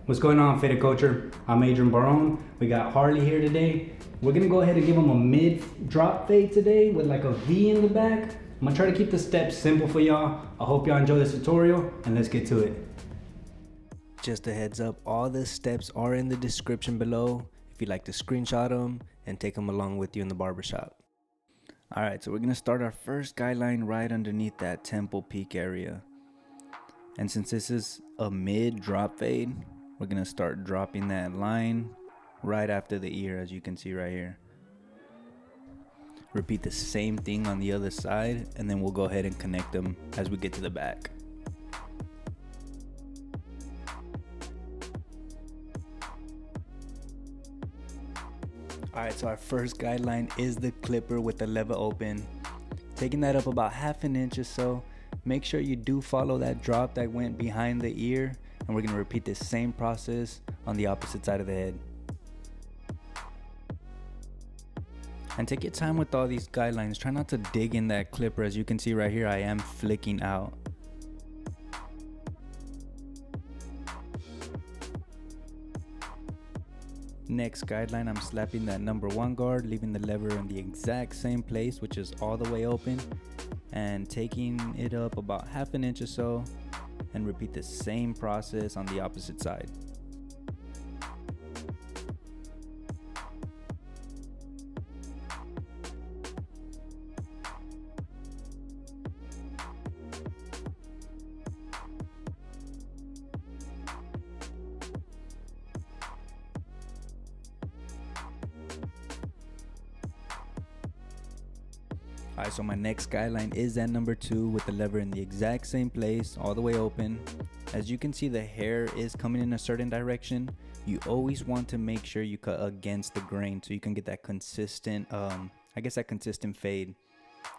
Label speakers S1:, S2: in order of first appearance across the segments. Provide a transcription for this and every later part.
S1: What's going on, Fitted Culture? I'm Adrian Barone. We got Harley here today. We're gonna go ahead and give him a mid drop fade today with like a V in the back. I'm gonna try to keep the steps simple for y'all. I hope y'all enjoy this tutorial and let's get to it.
S2: Just a heads up, all the steps are in the description below if you'd like to screenshot them and take them along with you in the barbershop. Alright, so we're gonna start our first guideline right underneath that temple peak area. And since this is a mid drop fade, we're gonna start dropping that line right after the ear, as you can see right here. Repeat the same thing on the other side, and then we'll go ahead and connect them as we get to the back. Alright, so our first guideline is the clipper with the lever open. Taking that up about half an inch or so. Make sure you do follow that drop that went behind the ear, and we're going to repeat the same process on the opposite side of the head. And take your time with all these guidelines. Try not to dig in that clipper. As you can see right here, I am flicking out. Next guideline, I'm slapping that number 1 guard, leaving the lever in the exact same place, which is all the way open, and taking it up about half an inch or so, and repeat the same process on the opposite side. Alright, so my next guideline is that number 2 with the lever in the exact same place, all the way open. As you can see, the hair is coming in a certain direction. You always want to make sure you cut against the grain so you can get that consistent, that consistent fade.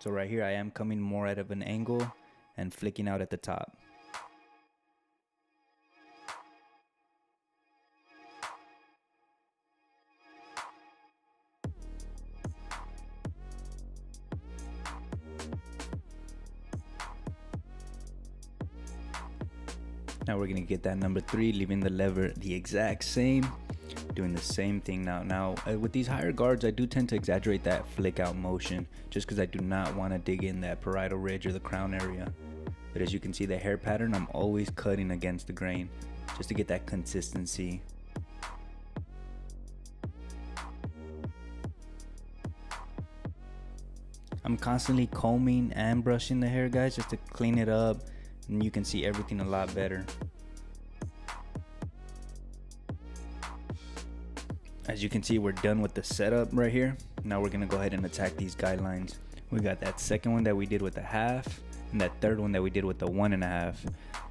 S2: So right here, I am coming more out of an angle and flicking out at the top. Now we're gonna get that number 3, leaving the lever the exact same, doing the same thing now. With these higher guards, I do tend to exaggerate that flick out motion just because I do not want to dig in that parietal ridge or the crown area. But as you can see, the hair pattern, I'm always cutting against the grain just to get that consistency. I'm constantly combing and brushing the hair, guys, just to clean it up, and you can see everything a lot better. As you can see, we're done with the setup right here. Now we're gonna go ahead and attack these guidelines. We got that second one that we did with the half, and that third one that we did with the 1.5.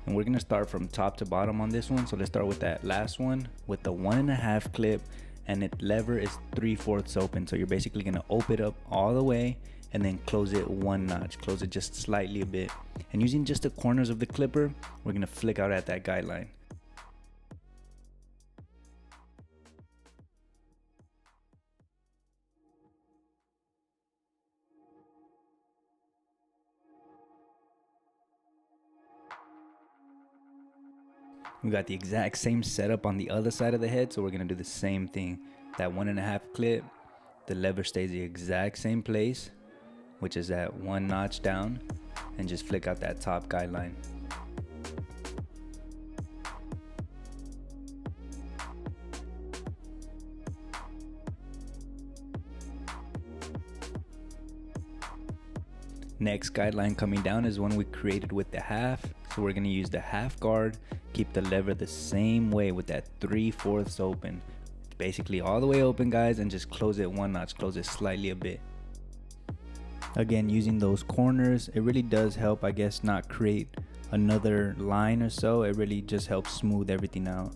S2: And we're gonna start from top to bottom on this one. So let's start with that last one with the 1.5 clip, and its lever is 3/4 open. So you're basically gonna open it up all the way and then close it 1 notch, close it just slightly a bit. And using just the corners of the clipper, we're gonna flick out at that guideline. We got the exact same setup on the other side of the head, so we're gonna do the same thing. That 1.5 clip, the lever stays the exact same place, which is at 1 notch down, and just flick out that top guideline. Next guideline coming down is one we created with the half. So we're gonna use the half guard, keep the lever the same way with that 3/4 open. Basically all the way open, guys, and just close it 1 notch, close it slightly a bit. Again, using those corners, it really does help, I guess, not create another line or so. It really just helps smooth everything out.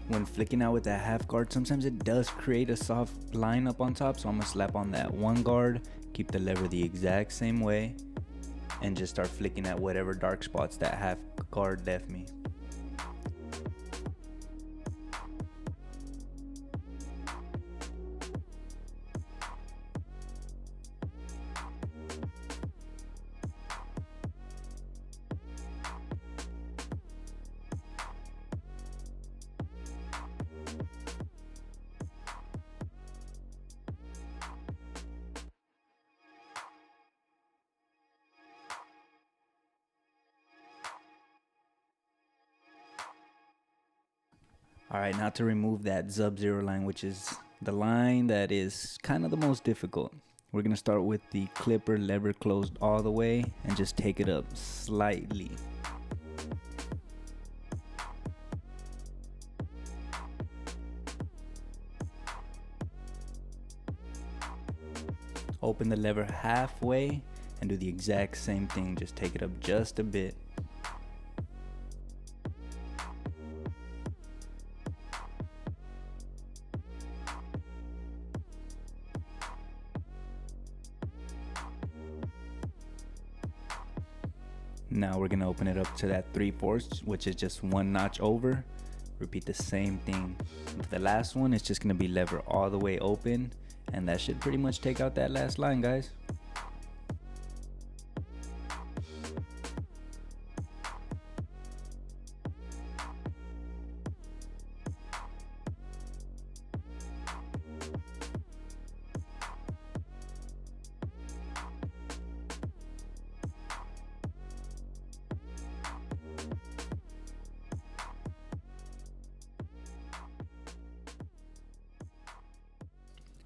S2: When flicking out with that half guard, sometimes it does create a soft line up on top, so I'm gonna slap on that 1 guard, keep the lever the exact same way, and just start flicking at whatever dark spots that half guard left me. All right, now to remove that sub-zero line, which is the line that is kind of the most difficult. We're gonna start with the clipper lever closed all the way and just take it up slightly. Open the lever halfway and do the exact same thing, just take it up just a bit. Now we're gonna open it up to that 3/4, which is just one notch over. Repeat the same thing. The last one is just gonna be lever all the way open, and that should pretty much take out that last line, guys.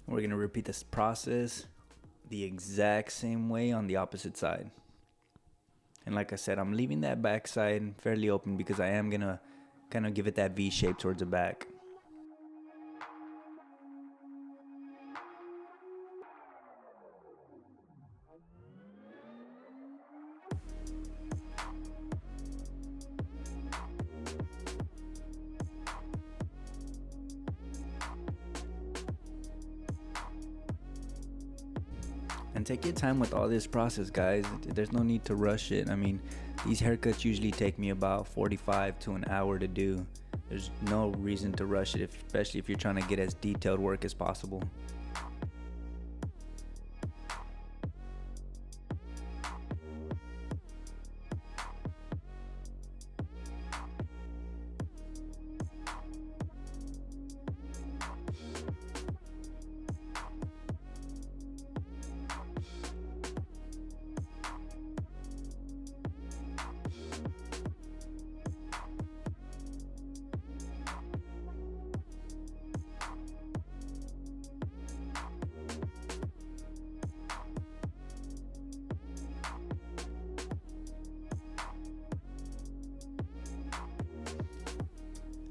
S2: We're gonna repeat this process the exact same way on the opposite side. And like I said, I'm leaving that back side fairly open because I am gonna kind of give it that V shape towards the back. And take your time with all this process, guys. There's no need to rush it. I mean, these haircuts usually take me about 45 to an hour to do. There's no reason to rush it, especially if you're trying to get as detailed work as possible.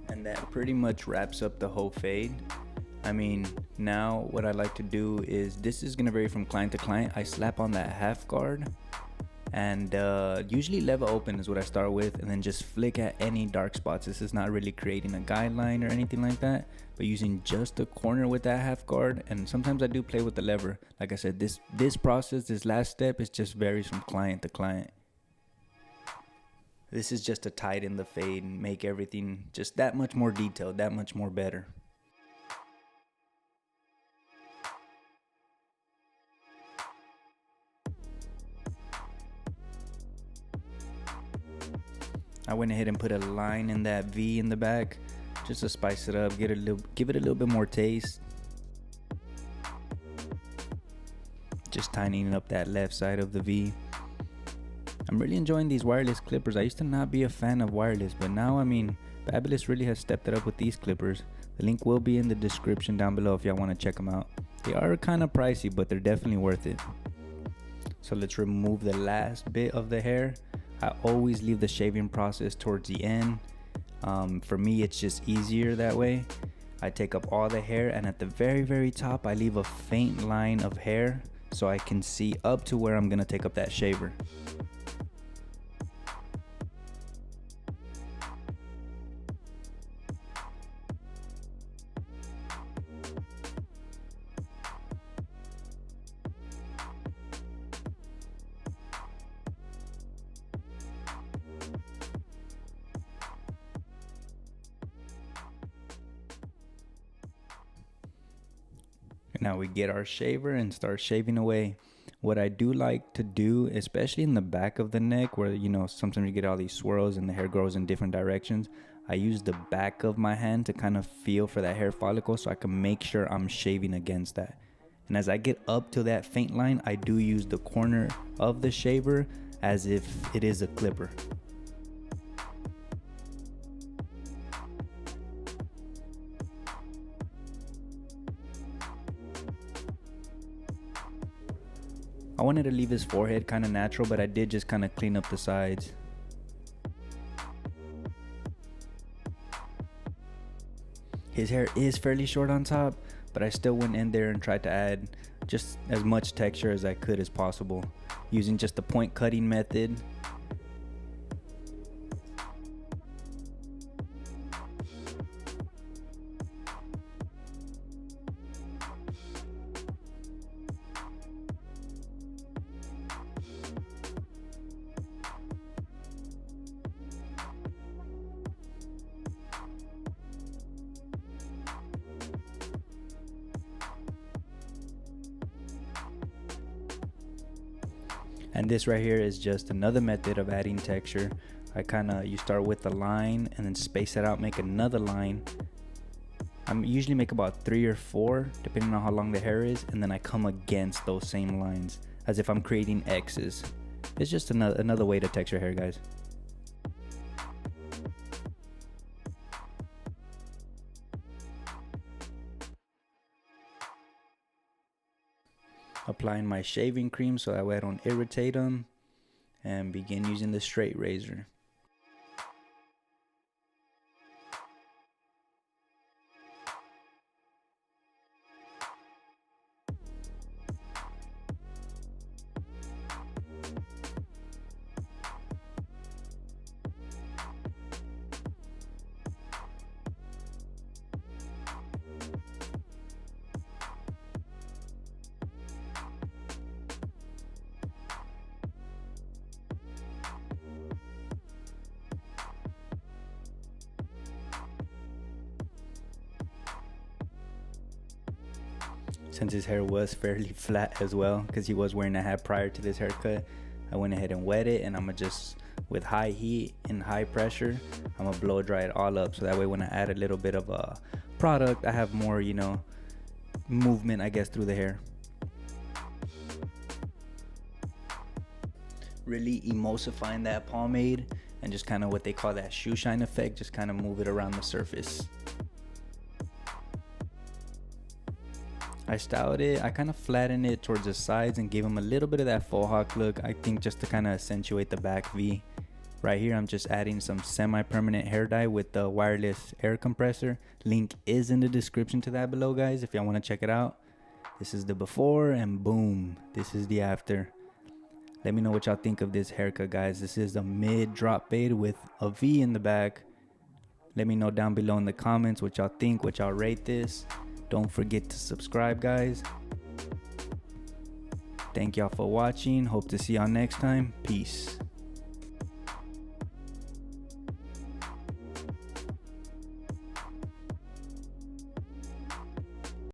S2: And that pretty much wraps up the whole fade. I mean, now what I like to do is, this is gonna vary from client to client. I slap on that half guard, and usually lever open is what I start with, and then just flick at any dark spots. This is not really creating a guideline or anything like that, but using just the corner with that half guard. And sometimes I do play with the lever. Like I said, this process, this last step, is just varies from client to client. This is just to tighten the fade and make everything just that much more detailed, that much more better. I went ahead and put a line in that V in the back just to spice it up, give it a little bit more taste. Just tightening up that left side of the V. I'm really enjoying these wireless clippers. I used to not be a fan of wireless, but now, I mean, Fabulous really has stepped it up with these clippers. The link will be in the description down below if y'all want to check them out. They are kind of pricey, but they're definitely worth it. So let's remove the last bit of the hair. I always leave the shaving process towards the end. For me, it's just easier that way. I take up all the hair, and at the very, very top, I leave a faint line of hair so I can see up to where I'm gonna take up that shaver. Now we get our shaver and start shaving away. What I do like to do, especially in the back of the neck, where, you know, sometimes you get all these swirls and the hair grows in different directions, I use the back of my hand to kind of feel for that hair follicle so I can make sure I'm shaving against that. And as I get up to that faint line, I do use the corner of the shaver as if it is a clipper. I wanted to leave his forehead kind of natural, but I did just kind of clean up the sides. His hair is fairly short on top, but I still went in there and tried to add just as much texture as I could as possible, using just the point cutting method. And this right here is just another method of adding texture. You start with a line and then space it out, make another line. I usually make about 3 or 4 depending on how long the hair is, and then I come against those same lines as if I'm creating X's. It's just another way to texture hair, guys. Applying my shaving cream so that way I don't irritate them, and begin using the straight razor. Since his hair was fairly flat as well, because he was wearing a hat prior to this haircut, I went ahead and wet it, and I'm gonna just, with high heat and high pressure, I'm gonna blow dry it all up, so that way when I add a little bit of a product, I have more, movement, I guess, through the hair. Really emulsifying that pomade, and just kind of what they call that shoe shine effect, just kind of move it around the surface. I styled it, I kind of flattened it towards the sides and gave him a little bit of that faux hawk look, I think, just to kind of accentuate the back V. Right here I'm just adding some semi-permanent hair dye with the wireless air compressor. Link is in the description to that below, guys, if y'all want to check it out. This is the before, and boom, this is the after. Let me know what y'all think of this haircut, guys. This is a mid drop fade with a V in the back. Let me know down below in the comments what y'all think, what y'all rate this. Don't forget to subscribe, guys. Thank y'all for watching. Hope to see y'all next time. Peace.